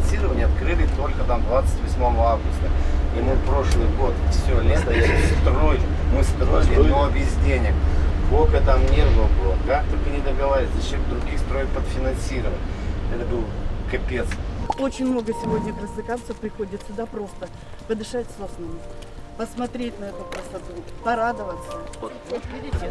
финансирование открыли только там 28 августа. И мы прошлый год все лето мы строили, но без денег. Сколько там нервов было, как только не договаривались, зачем других строить подфинансировать. Это был капец. Очень много сегодня краснокамцев приходит сюда просто подышать соснами, посмотреть на эту красоту, порадоваться. Вот видите,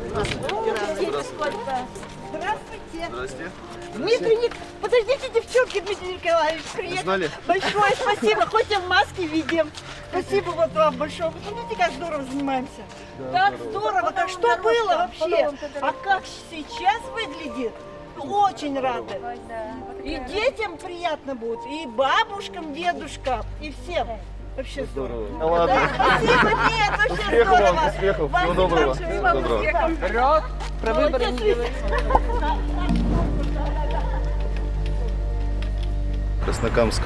Здравствуйте. Здравствуйте. Дмитрий, подождите, девчонки, Дмитрий Николаевич, приедет. Знали? Большое спасибо, хоть и в маске видим. Спасибо вот вам большое. Вы смотрите, как здорово занимаемся. Как здорово, как что было вообще. А как сейчас выглядит. Очень рады. И детям приятно будет, и бабушкам, дедушкам, и всем. Вообще здорово. Ну ладно. Спасибо, нет, вообще Успехов здорово. вам, успехов. Всего доброго. Всего доброго. Вперед! Про выборы не делай. Краснокамск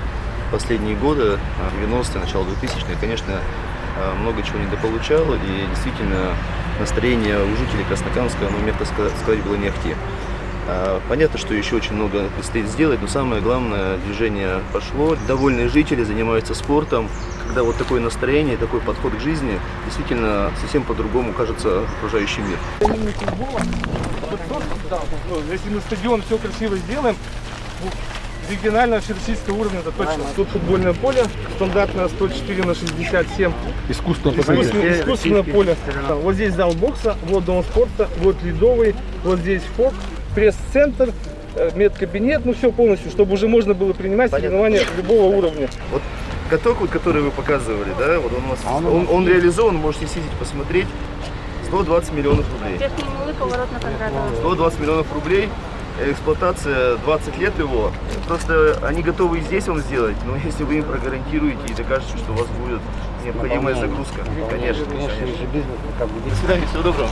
последние годы, 90-е, начало 2000-х, конечно, много чего недополучал, и действительно настроение у жителей Краснокамска, оно, мягко сказать, было не ахти. Понятно, что еще очень много предстоит сделать, но самое главное, движение пошло, довольные жители занимаются спортом, когда вот такое настроение, такой подход к жизни, действительно совсем по-другому кажется окружающий мир. Если мы стадион все красиво сделаем, регионального всероссийского уровня, это точно. Тут футбольное поле, стандартное 104/67. Искусственное поле. Вот здесь зал бокса, вот дом спорта, вот ледовый, вот здесь ФОК, пресс-центр, медкабинет, ну все полностью, чтобы уже можно было принимать соревнования любого уровня. Вот каток, вот, который вы показывали, да, вот он у нас, он реализован, можете съездить посмотреть, 120 миллионов рублей. 120 миллионов рублей. Эксплуатация 20 лет его, просто они готовы и здесь он сделать, но если вы им прогарантируете и докажете, что у вас будет необходимая загрузка, конечно. До свидания, всего доброго.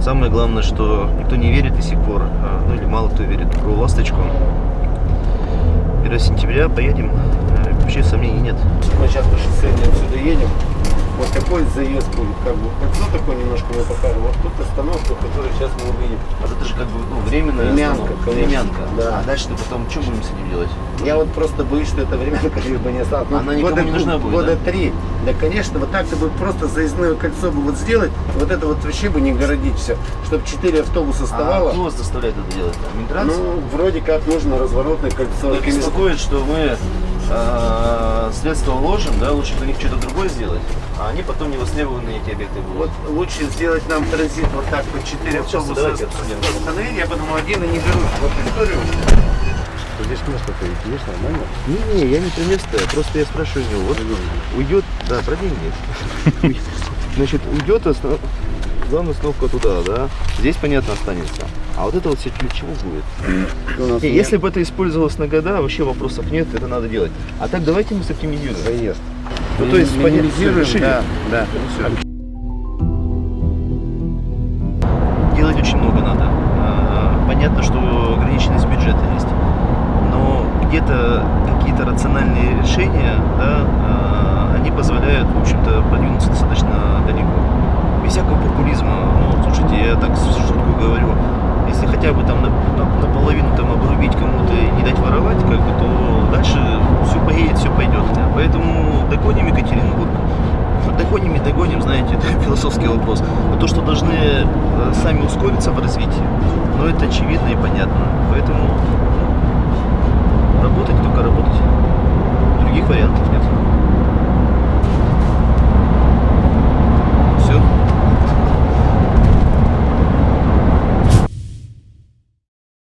Самое главное, что никто не верит до сих пор, ну или мало кто верит в ласточку. 1 сентября поедем, вообще сомнений нет. Мы сейчас по шоссе отсюда едем. Вот такой заезд будет, как бы кольцо такое немножко мы покажем. Вот тут остановка, которую сейчас мы увидим. А это же как бы временная Времянка, конечно. Времянка. Да. А дальше потом что будем с этим делать? Я вот просто боюсь, что эта времянка лишь бы не осталась. Она никому не нужна будет, Года да? 3. Да, конечно, вот так-то бы просто заездное кольцо бы вот сделать, вот это вот вообще бы не городить все, чтобы 4 автобуса А вставало. кто вас заставляет это делать? Минтранс? Ну, вроде как нужно разворотное кольцо. Их беспокоит, что мы средства вложим, да, лучше для них что-то другое сделать, а они потом не востребованные эти объекты будут. Вот лучше сделать нам транзит вот так вот 4 Вот сейчас автобуса давайте обсудим. остановили, я потому один и не берусь. Вот историю. Здесь место-то есть нормально? Не, я не про место, просто я спрашиваю у него, вот уйдет, да, про деньги. Значит, уйдет, главная остановка туда, да, здесь, понятно, останется. А вот это вот все для чего будет? Если бы это использовалось на года, вообще вопросов нет, это надо делать. А так давайте мы соптимизируем. Заезд. Ну, то есть, минимизируем, да. Делать очень много надо. Понятно, что ограниченность бюджета есть. Но где-то какие-то рациональные решения, да, они позволяют, в общем-то, продвинуться достаточно далеко. Без всякого популизма. Ну, слушайте, я так в шутку говорю, если хотя бы там наполовину там обрубить кому-то и не дать воровать, как бы, то дальше все поедет, все пойдет. Поэтому догоним Екатеринбург. Догоним и догоним, знаете, это философский вопрос. Но то, что должны сами ускориться в развитии, но это очевидно и понятно. Поэтому работать, только работать. Других вариантов.